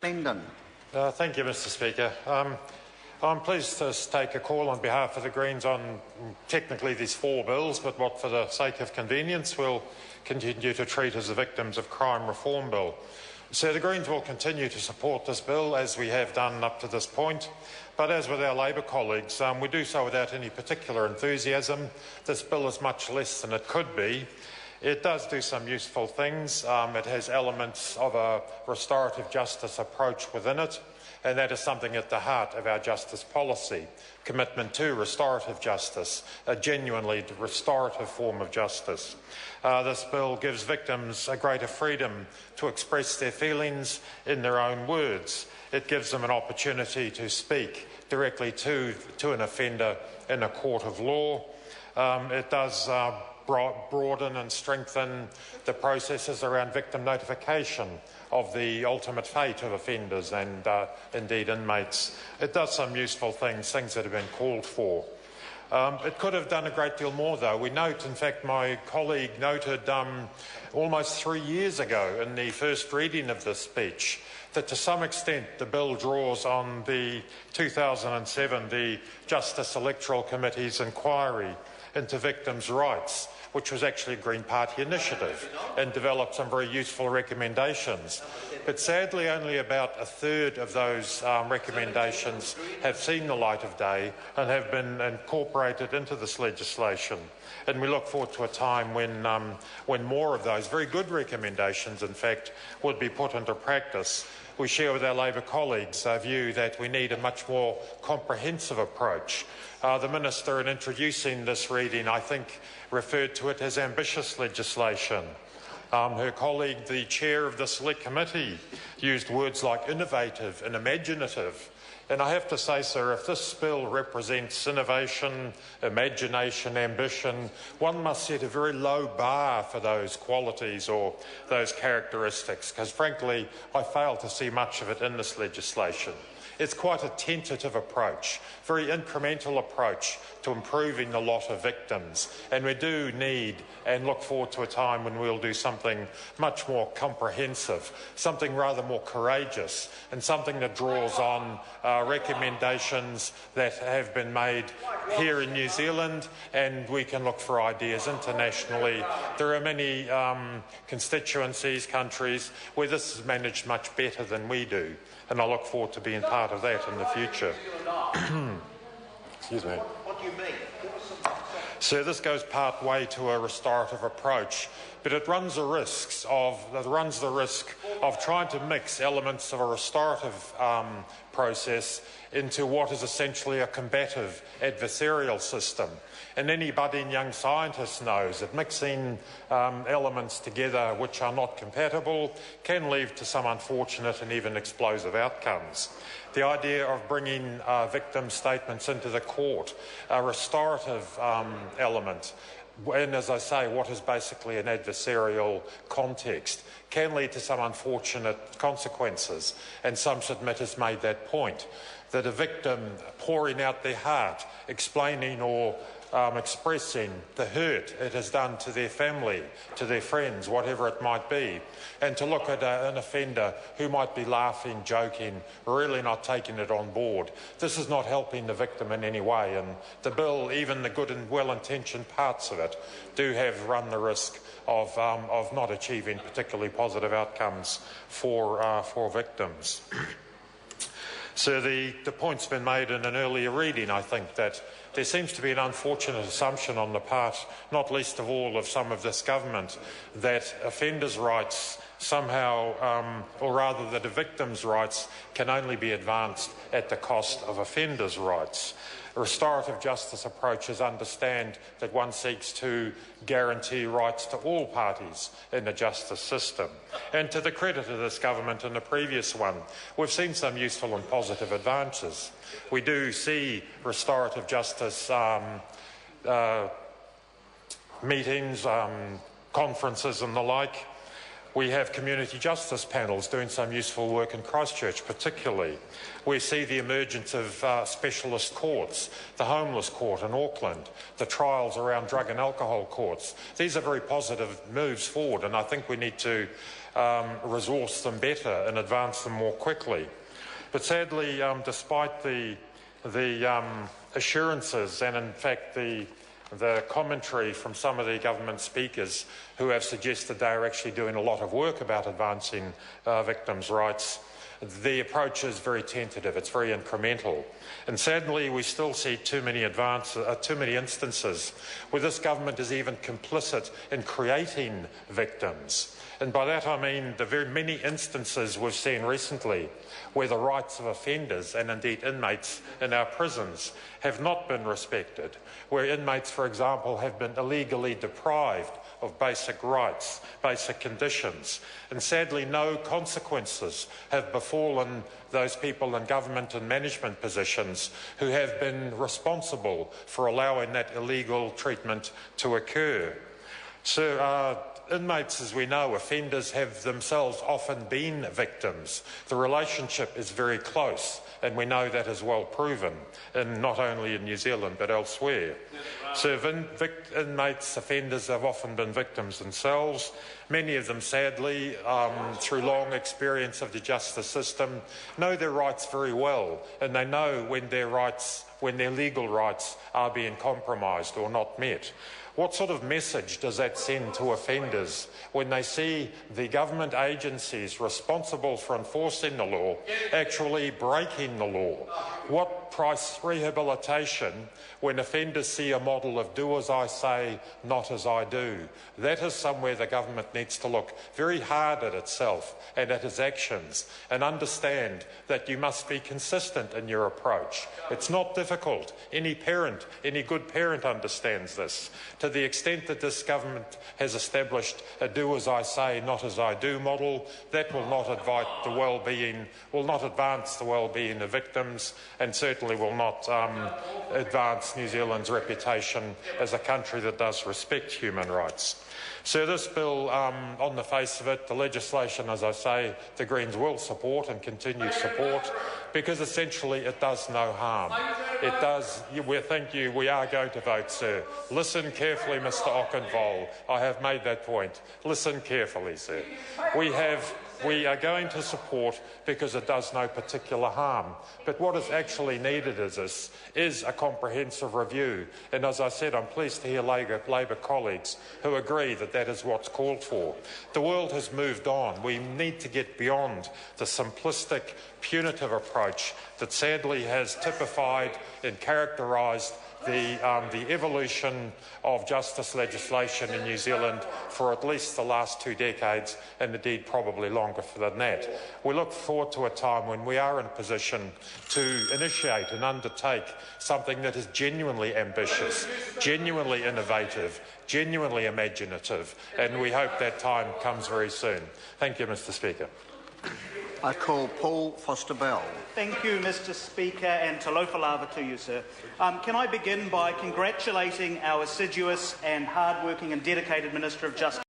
Tandem. Thank you, Mr Speaker. I'm pleased to take a call on behalf of the Greens on technically these 4 bills, but what for the sake of convenience we'll continue to treat as the Victims of Crime Reform Bill. So the Greens will continue to support this bill as we have done up to this point, but as with our Labor colleagues, we do so without any particular enthusiasm. This bill is much less than it could be. It does do some useful things. It has elements of a restorative justice approach within it, and that is something at the heart of our justice policy. Commitment to restorative justice, a genuinely restorative form of justice. This bill gives victims a greater freedom to express their feelings in their own words. It gives them an opportunity to speak directly to an offender in a court of law. It does broaden and strengthen the processes around victim notification of the ultimate fate of offenders and indeed inmates. It does some useful things that have been called for. It could have done a great deal more, though. We note, in fact, my colleague noted almost 3 years ago in the first reading of this speech that to some extent the bill draws on the 2007, the Justice Electoral Committee's inquiry into victims' rights, which was actually a Green Party initiative and developed some very useful recommendations. But sadly, only about a third of those recommendations have seen the light of day and have been incorporated into this legislation. And we look forward to a time when more of those very good recommendations, in fact, would be put into practice. We share with our Labor colleagues a view that we need a much more comprehensive approach. The Minister, in introducing this reading, I think, referred to it as ambitious legislation. Her colleague, the chair of the Select Committee, used words like innovative and imaginative. And I have to say, sir, if this bill represents innovation, imagination, ambition, one must set a very low bar for those qualities or those characteristics, because frankly, I fail to see much of it in this legislation. It's quite a tentative approach, very incremental approach to improving the lot of victims. And we do need and look forward to a time when we'll do something much more comprehensive, something rather more courageous, and something that draws on recommendations that have been made here in New Zealand, and we can look for ideas internationally. There are many constituencies, countries, where this is managed much better than we do, and I look forward to being part of that in the future. Excuse me. What do you mean? So this goes part way to a restorative approach, but it runs the risk of trying to mix elements of a restorative process into what is essentially a combative adversarial system. And any budding young scientist knows that mixing elements together which are not compatible can lead to some unfortunate and even explosive outcomes. The idea of bringing victim statements into the court, a restorative element, and as I say, what is basically an adversarial context, can lead to some unfortunate consequences. And some submitters made that point, that a victim pouring out their heart, explaining or expressing the hurt it has done to their family, to their friends, whatever it might be, and to look at an offender who might be laughing, joking, really not taking it on board. This is not helping the victim in any way, and the bill, even the good and well-intentioned parts of it, do run the risk of not achieving particularly positive outcomes for victims. So the point's been made in an earlier reading, I think, that there seems to be an unfortunate assumption on the part, not least of all of some of this government, that offenders' rights somehow, or rather that a victim's rights can only be advanced at the cost of offenders' rights. Restorative justice approaches understand that one seeks to guarantee rights to all parties in the justice system. And to the credit of this government and the previous one, we've seen some useful and positive advances. We do see restorative justice meetings, conferences and the like. We have community justice panels doing some useful work in Christchurch particularly. We see the emergence of specialist courts, the homeless court in Auckland, the trials around drug and alcohol courts. These are very positive moves forward, and I think we need to resource them better and advance them more quickly. But sadly, despite the assurances and in fact the commentary from some of the government speakers who have suggested they are actually doing a lot of work about advancing victims' rights, the approach is very tentative, it's very incremental. And sadly, we still see too many instances where this government is even complicit in creating victims. And by that I mean the very many instances we've seen recently where the rights of offenders and indeed inmates in our prisons have not been respected, where inmates, for example, have been illegally deprived of basic rights, basic conditions, and sadly no consequences have befallen those people in government and management positions who have been responsible for allowing that illegal treatment to occur. So, inmates, as we know, offenders have themselves often been victims. The relationship is very close, and we know that is well proven, not only in New Zealand but elsewhere. So inmates, offenders have often been victims themselves. Many of them, sadly, through long experience of the justice system, know their rights very well, and they know when their legal rights are being compromised or not met. What sort of message does that send to offenders when they see the government agencies responsible for enforcing the law actually breaking the law? What price rehabilitation when offenders see a model of do as I say, not as I do? That is somewhere the government needs to look very hard at itself and at its actions and understand that you must be consistent in your approach. It's not difficult. Any parent, any good parent understands this. To the extent that this government has established a do as I say, not as I do model, that will not advance the well-being of victims and certainly will not advance New Zealand's reputation as a country that does respect human rights. So this bill, on the face of it, the legislation, as I say, the Greens will support and continue to support because essentially it does no harm. It does. Thank you. We are going to vote, sir. Listen carefully, Mr. Okenvoll. I have made that point. Listen carefully, sir. We are going to support because it does no particular harm. But what is actually needed is a comprehensive review. And as I said, I'm pleased to hear Labor colleagues who agree that that is what's called for. The world has moved on. We need to get beyond the simplistic, punitive approach that sadly has typified and characterised the evolution of justice legislation in New Zealand for at least the last 2 decades and indeed probably longer than that. We look forward to a time when we are in a position to initiate and undertake something that is genuinely ambitious, genuinely innovative, genuinely imaginative, and we hope that time comes very soon. Thank you, Mr. Speaker. I call Paul Foster-Bell. Thank you, Mr. Speaker, and talofa lava to you, sir. Can I begin by congratulating our assiduous and hard-working and dedicated Minister of Justice,